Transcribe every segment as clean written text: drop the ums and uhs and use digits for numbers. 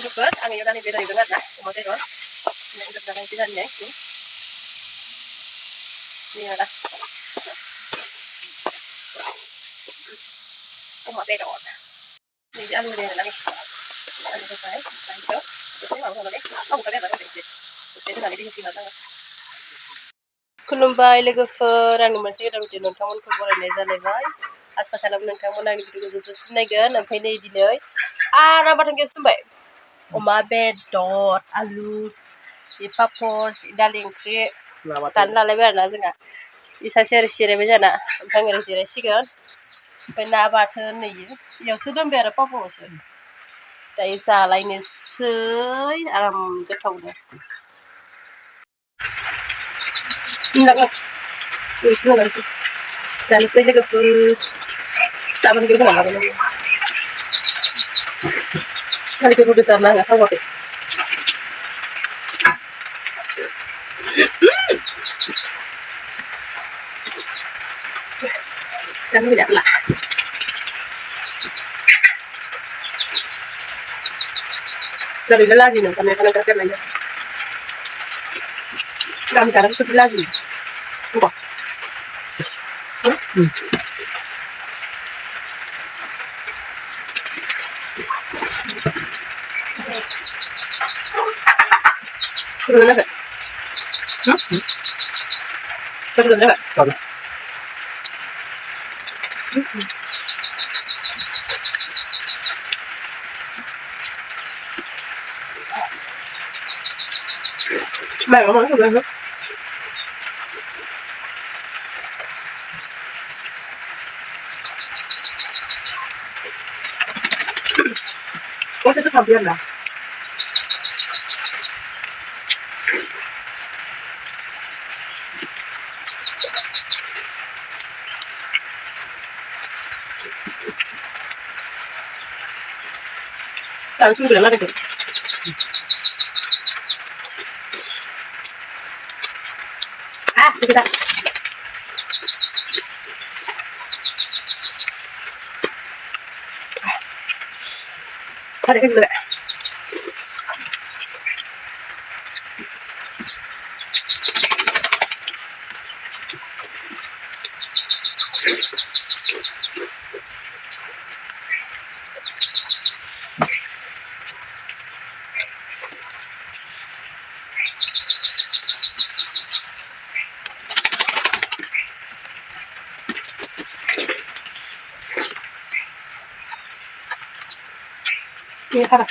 Terus angin udah nih beda dengan nah, mau terus. Ini untuk jangan tidak nih. Ini ada. Mau terus. Ini anu dia lagi. Anu selesai. Lanjut. Terus mau sama deh. Mau kalian baru deh. Terus itu tadi di sini ada. खुलुमबाय लोगोफोर आं मोनसे गोदान video नोंथांमोनखौ बरायनाय जालायबाय आसा खालामो नोंथांमोना आंनि भिडिअखौ जोबजासिम नायगोन ओमफ्राय नै दिनै आराम बाथोन गेस दोनबाय अमा बेदर आलु पापर दालि ओंख्रि जानो लालायबाय आरोना जोंहा बे सासे ओरै जिरायबाय जाना ओमफ्राय आं ओरै जिरायसिगोन ओमफ्राय ना बाथोन नै इयावसो दोनबाय आरो पापरावसो दायो जालायनोसै आराम गोथावनो Enggak. Itu enggak sih. Selesai juga pun tak mungkin enggak apa-apa. Kali ke udah sana enggak tahu apa. Kan tidak lah. Dari lagi nih, karena kerja lagi. Kami cara itu lagi. Bukan. Sudah ada. Sudah ada. Bagus. Baik, ngomong sudah. Oh, itu sampean lah. Langsung bilang ada tuh. Kita. Tarik dulu. Ini apa?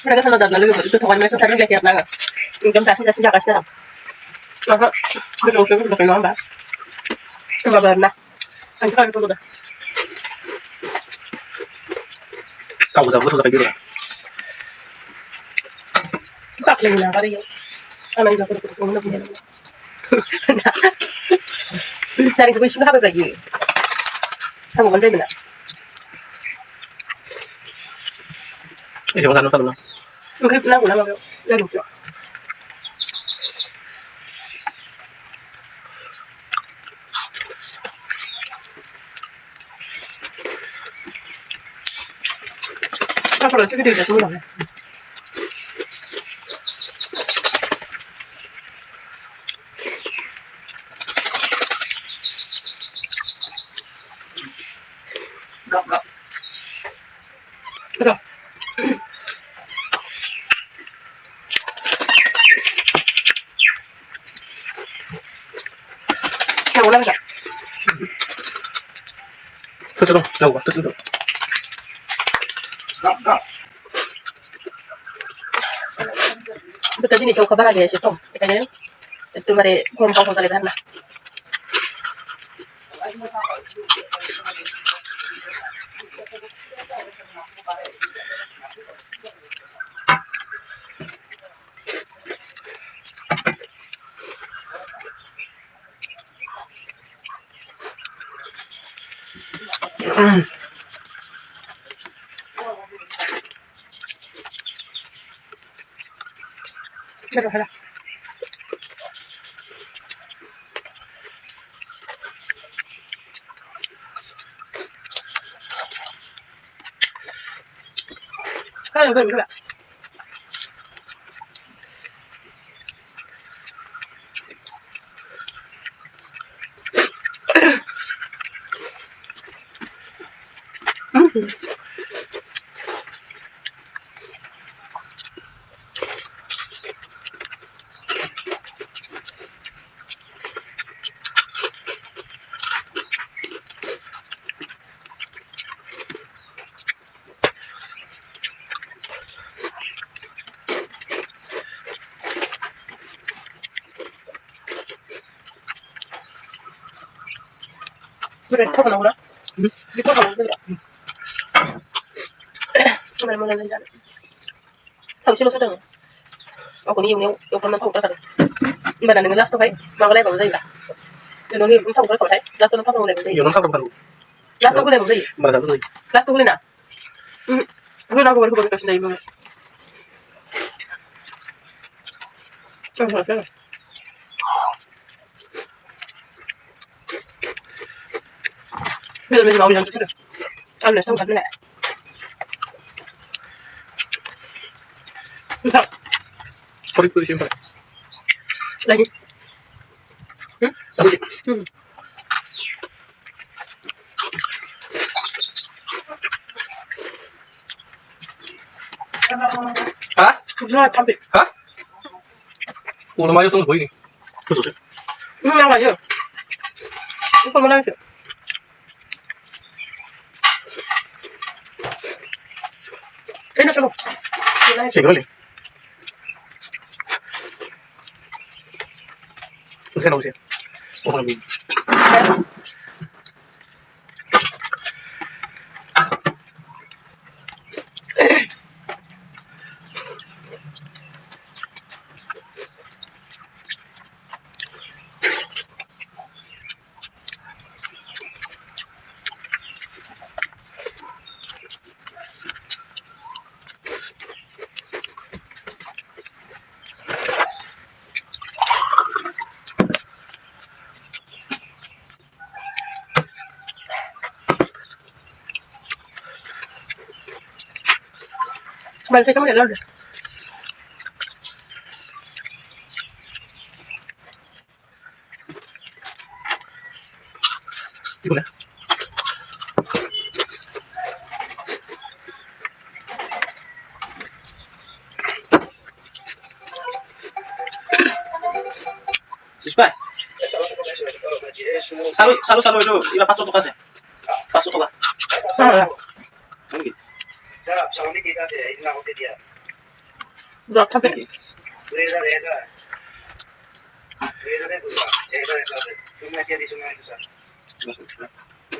Mereka selalu datang lagi itu teman mereka tadi lihat nggak? Jam kasih jaga sekarang. Maka belum sudah kenal mbak. Coba berenang. Nanti kalau itu udah. Kamu sudah kayak gitu. Tak lagi nak kali ya. Anak jago itu kamu nak punya. Dari gue sudah apa lagi? Kamu kan benar. Ini jangan lupa dulu. Enggak pernah pulang aku. Ya lupa. Apa sih kita tidak tahu lah. Gak. Betul. Kamu ulang nggak? Terus dong, terus dong. Gak. Betul ini siapa kabar aja sih Tom? Kayaknya itu mari kumpul kali karena. Betul salah. Kalau betul juga. Betul kau kenapa nak? Di kau kenapa tidak? Mana jalan. Tahu sih lo sedang. Aku ni yang pernah tahu kan. Mbak dan last tu hai, magalay ko dai lah. Yung ni tahu ko hai. Last tu tahu ko dai. Yung tahu baru. Last tu ko dai. Baru dai. Last tu ko na. Aku nak ko baru kasi dai mo. Coba sana. Bila mau yang sudah. Ano sa kan na. Puri siempre. Lagi. Hah? Nah, tampil. Hah? Ulo mayo tong boy ni. Tuso. Apa ya? Ikaw mo lang siya. Eh, nasa mo. Siguro ni. Usa na usa. O kami. Balik kamu ya, Lord. Ikaw na. Sispa. Salo itu. Ila pasok to kasi. Pasok to ka. Ah, Ano gid? dua tampil.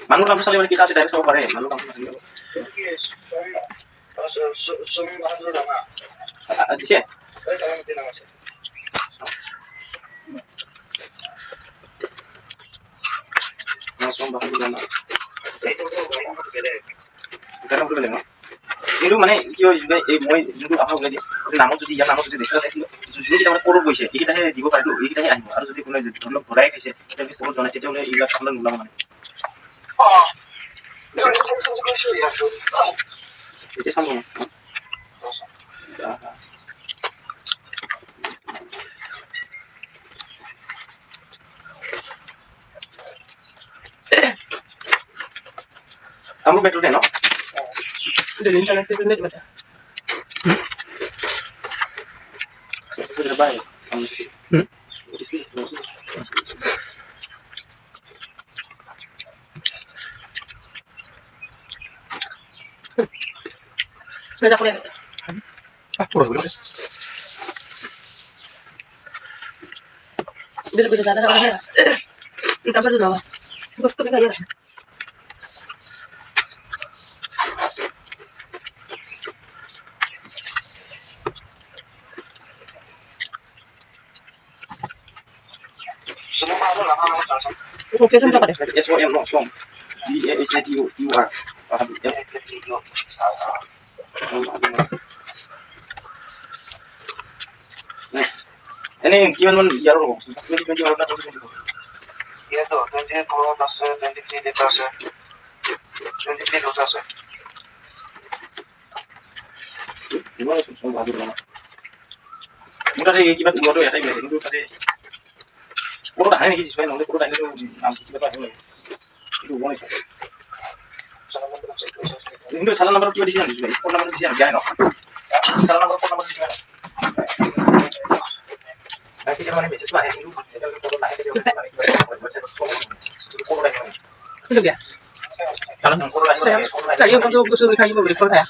Manu kamu saling kita sih dari sama pare. Manu kamu saling. Di sini. Langsung bahan dulu. Karena udah beli. Itu mana kyo juga mau juga apa lagi? Namun tuh dia namun tuh dia terus itu kita mana korup boy sih. Kita he digo pada dulu. Kita he anu harus jadi punya dulu borai sih. Kita bisa korup zona itu oleh ilah kalan ulang mana. Itu sama. Kamu betul deh, no? Dari internet itu nih mana? Sudah baik. Kamu sih. Nggak aku lihat. Turun. Dia lebih sana sama dia. Ini kapan dulu awal? Bos tuh kayak ya. Oke, sumpah deh. SOM no som. DASNTUR. Paham ya? Nah, এনে কিমান মান ইয়াৰ হ'ব 2020 মানত না 2024 Itu 22 আছে 23 data আছে 23 data আছে ইমান সব ভাবি না মোটাতে কিবা উন্নত এটাই গেছে কিন্তু তাতে পুরোটা হাই নাকি সবাই নহলে পুরোটা হাই নাম কিবা তো আহিব কিন্তু মনে থাকে কিন্তু সালা নাম্বার কিবা দিছিলাম দিছিলাম ফোন নাম্বার দিছিলাম জানি না সালা নাম্বার ফোন নাম্বার দিছিলাম নাকি মানে মেসেজ পায় কিন্তু এটা পুরো না থেকে পুরোটা Itu dia. সালা পুরোটা Saya untuk khusus kayu memberi kota ya.